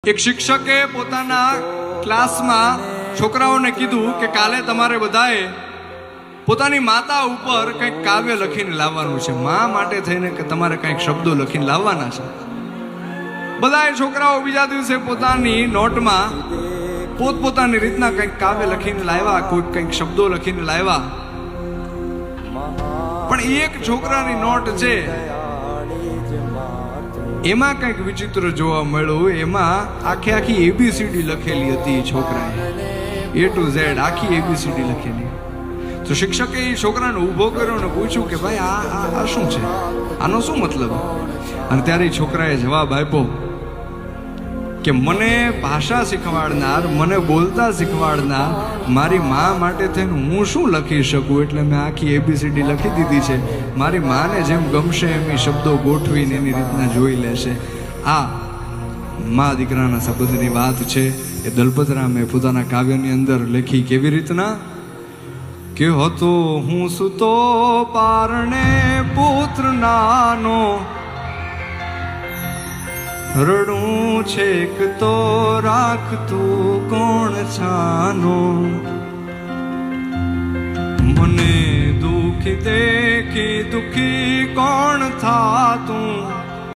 એક શિક્ષકે પોતાના ક્લાસમાં છોકરાઓને કીધું કે કાલે તમારે બધાએ પોતાની માતા ઉપર કંઈક કાવ્ય લખીને લાવવાનું છે, મા માટે થઈને કે તમારે કંઈક શબ્દો લખીને લાવવાના છે. બધાએ છોકરાઓ બીજા દિવસે પોતાની નોટમાં પોતપોતાની રીતના કંઈક કાવ્ય લખીને લાવ્યા, કોઈ કંઈક શબ્દો લખીને લાવ્યા. પણ એક છોકરાની નોટ છે એમાં કંઈક વિચિત્ર જોવા મળ્યું. એમાં આખી એબીસીડી લખેલી હતી. છોકરાએ A to Z આખી એબીસીડી લખેલી. તો શિક્ષકે એ છોકરાને ઊભો કર્યો અને પૂછ્યું કે ભાઈ આ શું છે, આનો શું મતલબ? અને ત્યારે એ છોકરાએ જવાબ આપ્યો કે મને ભાષા શીખવાડનાર, મને બોલતા શીખવાડનાર મારી મા માટે થઈને હું શું લખી શકું, એટલે મેં આખી એબીસીડી લખી દીધી છે. મારી માને જેમ ગમશે એમ એ શબ્દો ગોઠવીને એની રીતના જોઈ લેશે. આ મા દીકરાના સંબંધની વાત છે. એ દલપતરામે પોતાના કાવ્યની અંદર લખી. કેવી રીતના કે હતો હું સુતો પારણે પુત્ર નાનો, રડું છેક તો રાખતું કોણ છાનો, મને દુખી દેખી દુખી કોણ થાતું,